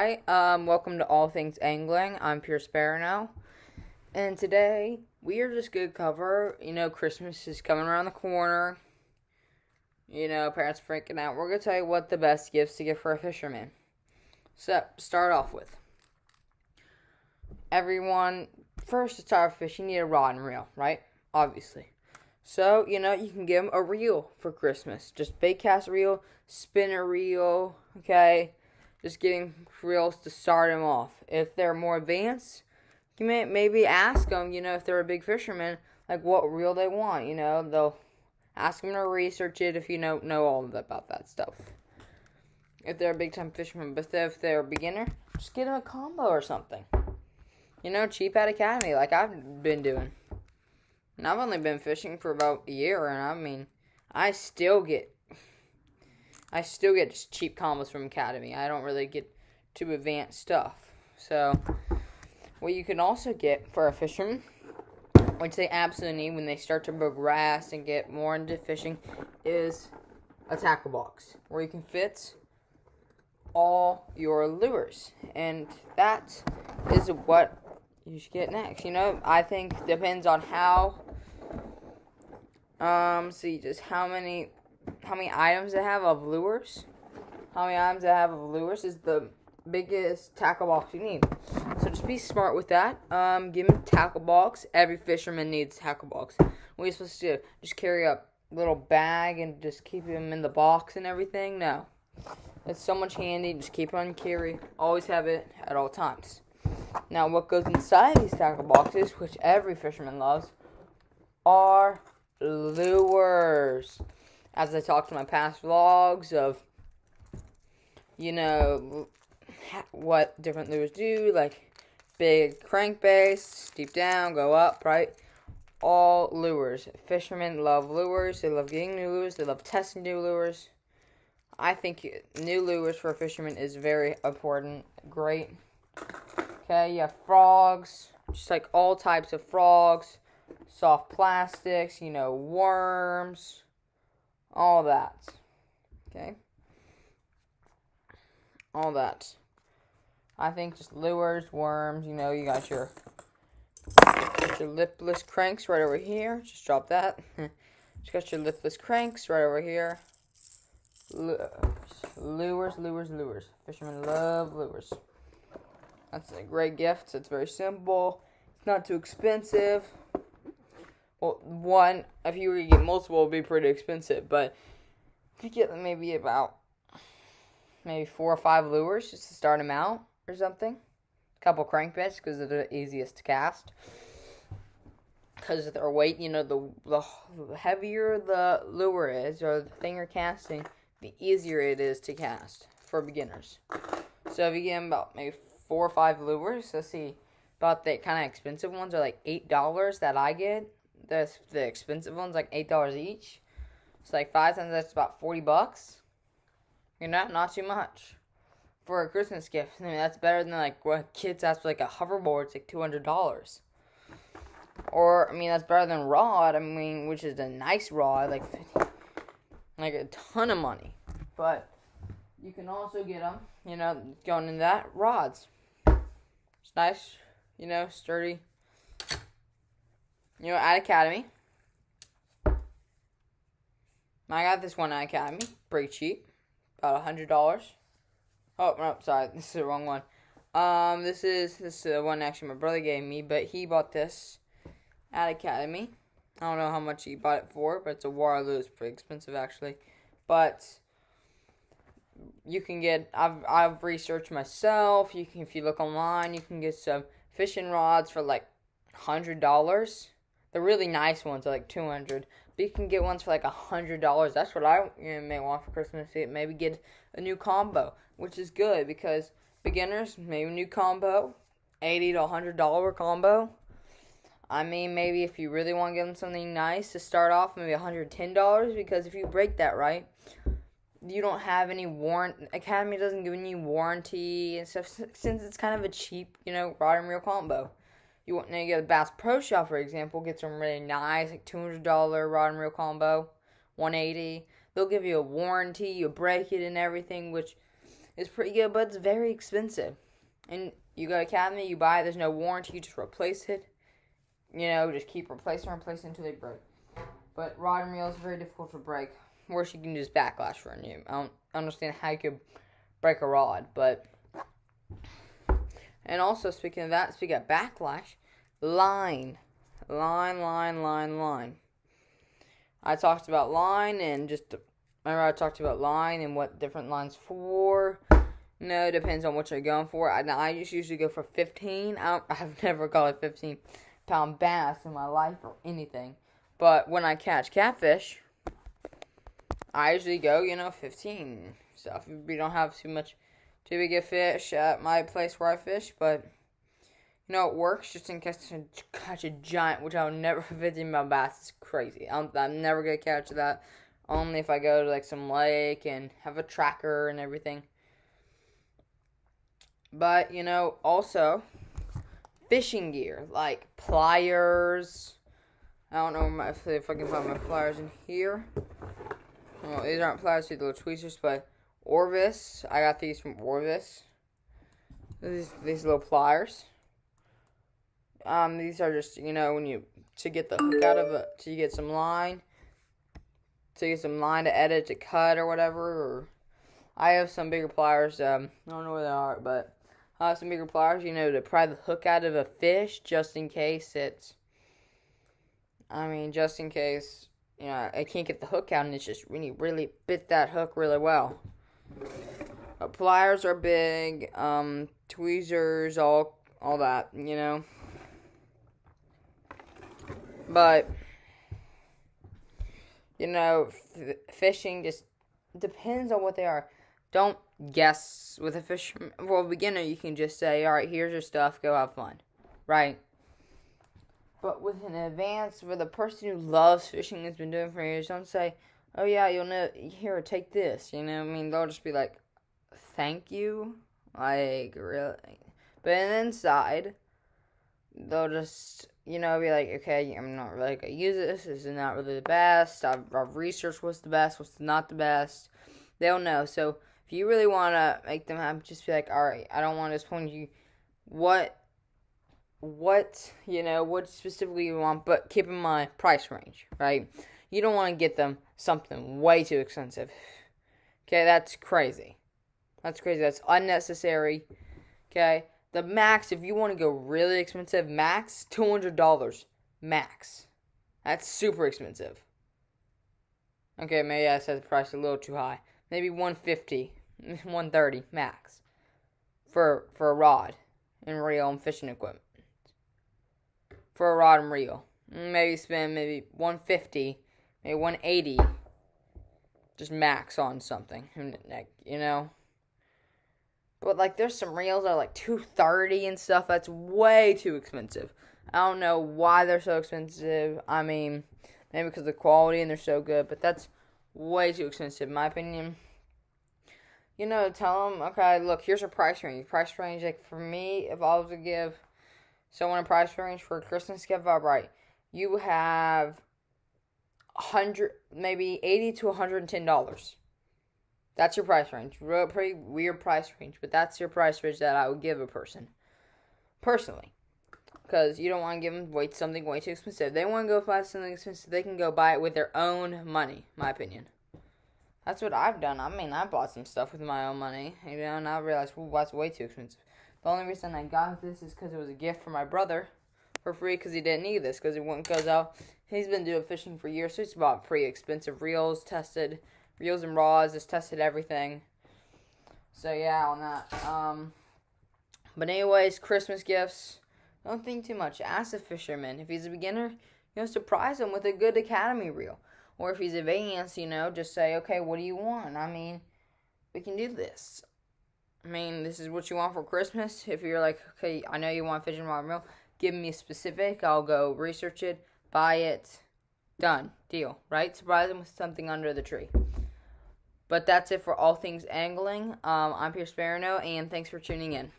Hi, welcome to All Things Angling. I'm Barineau, and today we are just going to cover, Christmas is coming around the corner. Parents are freaking out. We're going to tell you what the best gifts to give for a fisherman. So, start off with. Everyone, first to start fishing, you need a rod and reel, right? Obviously. So, you can give them a reel for Christmas. Just bait cast reel, spinner reel, okay? Just getting reels to start them off. If they're more advanced, you may maybe ask them, if they're a big fisherman, like what reel they want, They'll ask them to research it if you know all about that stuff. If they're a big-time fisherman. But if they're a beginner, just get them a combo or something. Cheap at Academy, like I've been doing. And I've only been fishing for about a year, and I still get just cheap combos from Academy. I don't really get too advanced stuff. So, what you can also get for a fisherman, which they absolutely need when they start to progress and get more into fishing, is a tackle box where you can fit all your lures. And that is what you should get next. I think depends on how just how many items they have of lures. How many items they have of lures is the biggest tackle box you need. So just be smart with that. Give them a tackle box. Every fisherman needs a tackle box. What are you supposed to do? Just carry a little bag and just keep them in the box and everything? No. It's so much handy. Just keep it on carry. Always have it at all times. Now, what goes inside these tackle boxes, which every fisherman loves, are lures. As I talked in my past vlogs of, what different lures do, like big crankbaits, deep down, go up, right? All lures. Fishermen love lures. They love getting new lures. They love testing new lures. I think new lures for a fisherman is very important. Great. Okay, you have frogs, just like all types of frogs, soft plastics, worms, all that. Okay? All that. I think just lures, worms, you got your lipless cranks right over here. Just drop that. Just got your lipless cranks right over here. Lures. Fishermen love lures. That's a great gift. It's very simple. It's not too expensive. Well, one, if you were to get multiple, it would be pretty expensive. But if you get maybe 4 or 5 lures just to start them out or something. A couple crankbaits because they're the easiest to cast. Because of their weight, the heavier the lure is or the thing you're casting, the easier it is to cast for beginners. So if you get about maybe 4 or 5 lures, let's see, about the kind of expensive ones are like $8 that I get. The expensive ones like $8 each. It's like 5 times that's about $40. Not too much for a Christmas gift. That's better than like what kids ask for like a hoverboard. It's like $200. Or that's better than rod. Which is a nice rod, like a ton of money. But you can also get them, going in that rods. It's nice, sturdy. At Academy. I got this one at Academy. Pretty cheap. About $100. Oh, no, sorry. This is the wrong one. This is the one actually my brother gave me, but he bought this at Academy. I don't know how much he bought it for, but it's a Warloo. It's pretty expensive, actually. But you can get, I've researched myself. If you look online, you can get some fishing rods for like $100. The really nice ones are like $200. But you can get ones for like $100. That's what I may want for Christmas. Maybe get a new combo, which is good because beginners, maybe a new combo, $80 to $100 combo. Maybe if you really want to give them something nice to start off, maybe $110, because if you break that right, you don't have any warranty. Academy doesn't give any warranty and stuff, since it's kind of a cheap, rod and reel combo. You want to get a Bass Pro Shop, for example, get some really nice, like $200 rod and reel combo, $180. They'll give you a warranty, you break it and everything, which It's pretty good, but it's very expensive. And you go to Academy, you buy it, there's no warranty, you just replace it. Just keep replacing until they break. But rod and reel is very difficult to break. Worse, you can use backlash for a new. I don't understand how you could break a rod, but... And also, speaking of backlash, line. I talked about line and what different lines for. It depends on what you're going for. I just usually go for 15. I've never caught a 15-pound bass in my life or anything. But when I catch catfish, I usually go, 15 stuff. We don't have too big a fish at my place where I fish, but, it works just in case I catch a giant, which I'll never 15-pound bass. It's crazy. I'm never going to catch that, only if I go to, some lake and have a tracker and everything. But, also, fishing gear, like pliers. I don't know if I can find my pliers in here. Well, these aren't pliers, these are little tweezers, but Orvis. I got these from Orvis. These little pliers. These are just, to get the hook out of it, to get some line to edit, to cut, or whatever. Or I have some bigger pliers. I don't know where they are, but I have some bigger pliers, to pry the hook out of a fish, just in case I can't get the hook out, and it's just really bit that hook really well. Pliers are big, tweezers, all that, But, fishing just depends on what they are. Don't guess with a fish. For a beginner, you can just say, all right, here's your stuff, go have fun, right? But with an advance, for the person who loves fishing and has been doing it for years, don't say, oh yeah, you'll know, here, take this, they'll just be like, thank you, really. But inside, they'll just, be like, okay, I'm not really going to use this is not really the best, I've researched what's the best, what's not the best, they'll know. So, if you really want to make them happy, just be like, alright, I don't want to disappoint you, what specifically you want, but keep in mind, price range, right? You don't want to get them something way too expensive. Okay, that's crazy. That's unnecessary. Okay, the max, if you want to go really expensive, max, $200. Max. That's super expensive. Okay, maybe I said the price a little too high. Maybe $150, $130 max. For a rod and reel and fishing equipment. For a rod and reel. Maybe spend $150, maybe $180. Just max on something, But, there's some reels that are, $230 and stuff. That's way too expensive. I don't know why they're so expensive. Maybe because of the quality and they're so good. But that's way too expensive, in my opinion. Tell them, okay, look, here's a price range. Price range, for me, if I was to give someone a price range for a Christmas gift, right, you have maybe $80 to $110. That's your price range. Pretty weird price range, but that's your price range that I would give a person. Personally. Because you don't want to give them something way too expensive. If they want to go buy something expensive, they can go buy it with their own money, in my opinion. That's what I've done. I bought some stuff with my own money, and I realized, that's way too expensive. The only reason I got this is because it was a gift from my brother for free, because he didn't need this, because he goes out. He's been doing fishing for years, so he's bought pretty expensive reels, reels and rods, just tested everything. So, yeah, on that. But anyways, Christmas gifts, don't think too much. Ask a fisherman. If he's a beginner, surprise him with a good Academy reel. Or if he's advanced, just say, okay, what do you want? We can do this. This is what you want for Christmas. If you're like, okay, I know you want fishing rod and reel, give me a specific. I'll go research it, buy it, done, deal, right? Surprise them with something under the tree. But that's it for all things angling. I'm Barineau, and thanks for tuning in.